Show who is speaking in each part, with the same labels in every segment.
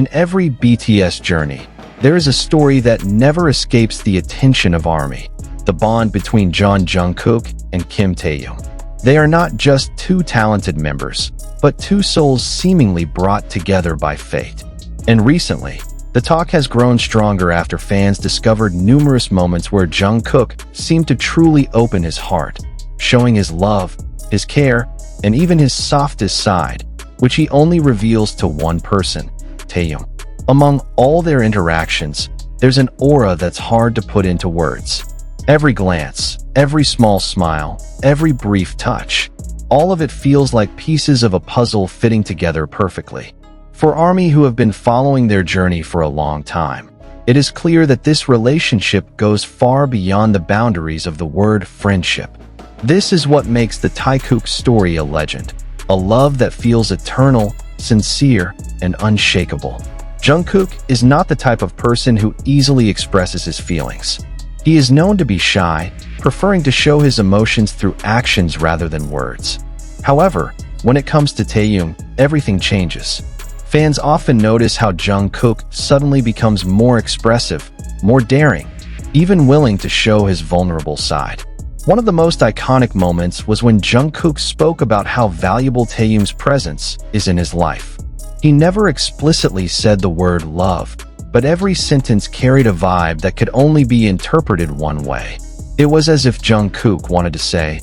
Speaker 1: In every BTS journey, there is a story that never escapes the attention of ARMY: the bond between Jungkook and Kim Taehyung. They are not just two talented members, but two souls seemingly brought together by fate. And recently, the talk has grown stronger after fans discovered numerous moments where Jungkook seemed to truly open his heart, showing his love, his care, and even his softest side, which he only reveals to one person, Taehyung. Among all their interactions, there's an aura that's hard to put into words. Every glance, every small smile, every brief touch, all of it feels like pieces of a puzzle fitting together perfectly. For ARMY, who have been following their journey for a long time, it is clear that this relationship goes far beyond the boundaries of the word friendship. This is what makes the Taekook story a legend, a love that feels eternal, sincere, and unshakable. Jungkook is not the type of person who easily expresses his feelings. He is known to be shy, preferring to show his emotions through actions rather than words. However, when it comes to Taehyung, everything changes. Fans often notice how Jungkook suddenly becomes more expressive, more daring, even willing to show his vulnerable side. One of the most iconic moments was when Jungkook spoke about how valuable Taehyung's presence is in his life. He never explicitly said the word love, but every sentence carried a vibe that could only be interpreted one way. It was as if Jungkook wanted to say,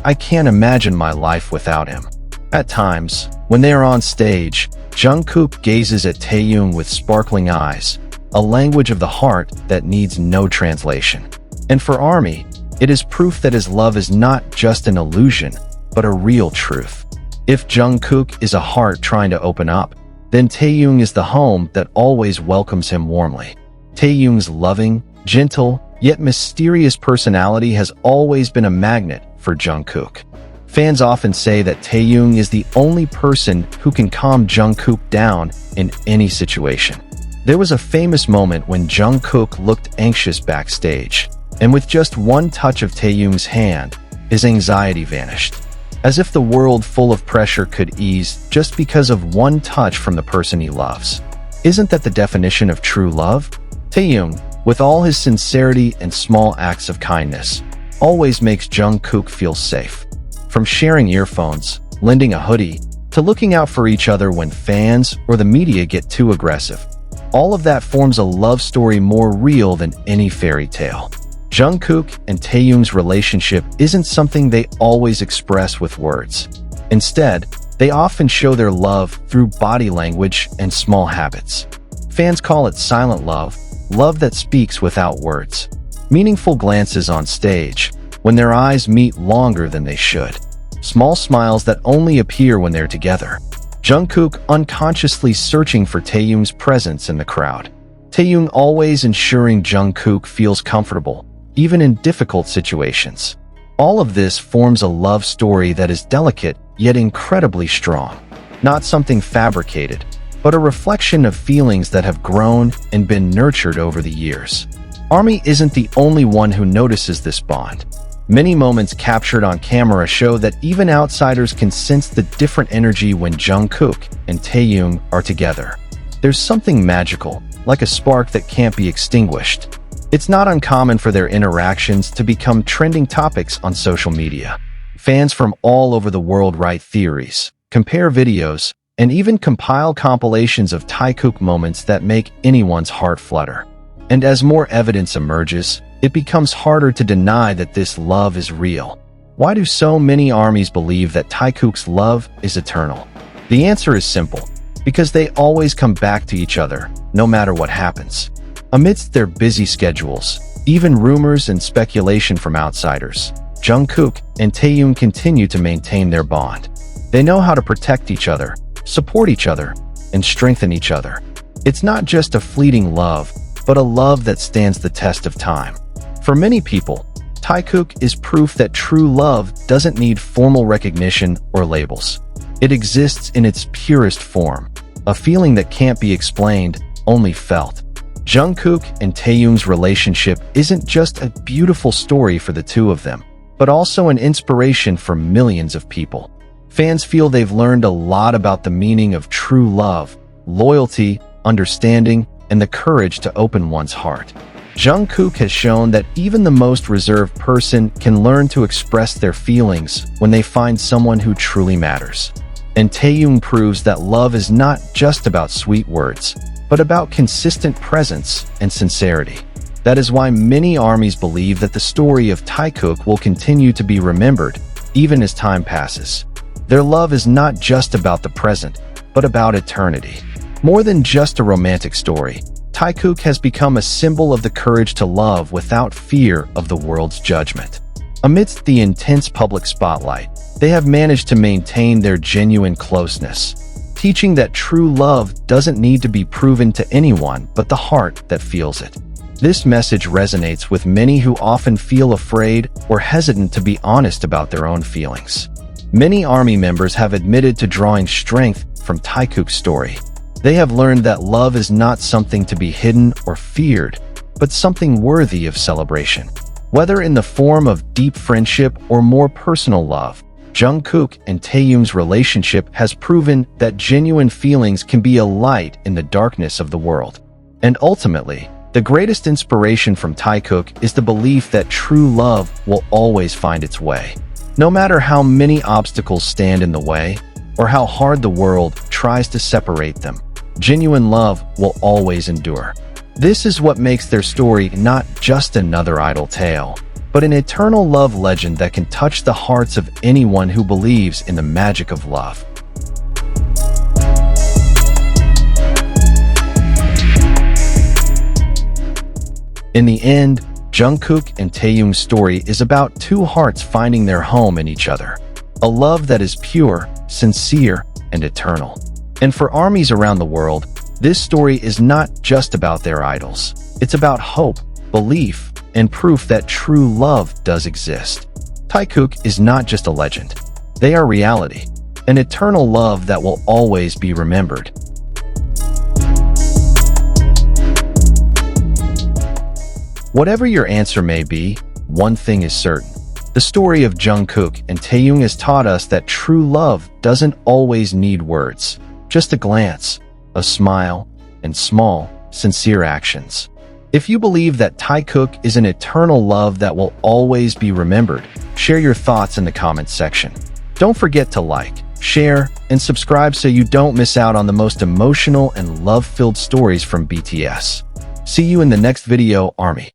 Speaker 1: "I can't imagine my life without him." At times, when they are on stage, Jungkook gazes at Taehyung with sparkling eyes, a language of the heart that needs no translation. And for ARMY, it is proof that his love is not just an illusion, but a real truth. If Jungkook is a heart trying to open up, then Taehyung is the home that always welcomes him warmly. Taehyung's loving, gentle, yet mysterious personality has always been a magnet for Jungkook. Fans often say that Taehyung is the only person who can calm Jungkook down in any situation. There was a famous moment when Jungkook looked anxious backstage, and with just one touch of Taehyung's hand, his anxiety vanished. As if the world full of pressure could ease just because of one touch from the person he loves. Isn't that the definition of true love? Taehyung, with all his sincerity and small acts of kindness, always makes Jungkook feel safe. From sharing earphones, lending a hoodie, to looking out for each other when fans or the media get too aggressive. All of that forms a love story more real than any fairy tale. Jungkook and Taehyung's relationship isn't something they always express with words. Instead, they often show their love through body language and small habits. Fans call it silent love, love that speaks without words. Meaningful glances on stage, when their eyes meet longer than they should. Small smiles that only appear when they're together. Jungkook unconsciously searching for Taehyung's presence in the crowd. Taehyung always ensuring Jungkook feels comfortable, even in difficult situations. All of this forms a love story that is delicate yet incredibly strong. Not something fabricated, but a reflection of feelings that have grown and been nurtured over the years. ARMY isn't the only one who notices this bond. Many moments captured on camera show that even outsiders can sense the different energy when Jungkook and Taehyung are together. There's something magical, like a spark that can't be extinguished. It's not uncommon for their interactions to become trending topics on social media. Fans from all over the world write theories, compare videos, and even compile compilations of Taekook moments that make anyone's heart flutter. And as more evidence emerges, it becomes harder to deny that this love is real. Why do so many ARMYs believe that Taekook's love is eternal? The answer is simple: because they always come back to each other, no matter what happens. Amidst their busy schedules, even rumors and speculation from outsiders, Jungkook and Taehyung continue to maintain their bond. They know how to protect each other, support each other, and strengthen each other. It's not just a fleeting love, but a love that stands the test of time. For many people, Taekook is proof that true love doesn't need formal recognition or labels. It exists in its purest form, a feeling that can't be explained, only felt. Jungkook and Taehyung's relationship isn't just a beautiful story for the two of them, but also an inspiration for millions of people. Fans feel they've learned a lot about the meaning of true love, loyalty, understanding, and the courage to open one's heart. Jungkook has shown that even the most reserved person can learn to express their feelings when they find someone who truly matters. And Taehyung proves that love is not just about sweet words, but about consistent presence and sincerity. That is why many armies believe that the story of Taekook will continue to be remembered, even as time passes. Their love is not just about the present, but about eternity. More than just a romantic story, Taekook has become a symbol of the courage to love without fear of the world's judgment. Amidst the intense public spotlight, they have managed to maintain their genuine closeness, teaching that true love doesn't need to be proven to anyone but the heart that feels it. This message resonates with many who often feel afraid or hesitant to be honest about their own feelings. Many army members have admitted to drawing strength from Taekook's story. They have learned that love is not something to be hidden or feared, but something worthy of celebration. Whether in the form of deep friendship or more personal love, Jungkook and Taehyung's relationship has proven that genuine feelings can be a light in the darkness of the world. And ultimately, the greatest inspiration from Taekook is the belief that true love will always find its way. No matter how many obstacles stand in the way, or how hard the world tries to separate them, genuine love will always endure. This is what makes their story not just another idle tale, but an eternal love legend that can touch the hearts of anyone who believes in the magic of love. In the end, Jungkook and Taehyung's story is about two hearts finding their home in each other. A love that is pure, sincere, and eternal. And for armies around the world, this story is not just about their idols. It's about hope, belief, and proof that true love does exist. Taekook is not just a legend. They are reality, an eternal love that will always be remembered. Whatever your answer may be, one thing is certain. The story of Jungkook and Taehyung has taught us that true love doesn't always need words. Just a glance, a smile, and small, sincere actions. If you believe that Taekook is an eternal love that will always be remembered, share your thoughts in the comments section. Don't forget to like, share, and subscribe so you don't miss out on the most emotional and love-filled stories from BTS. See you in the next video, Army.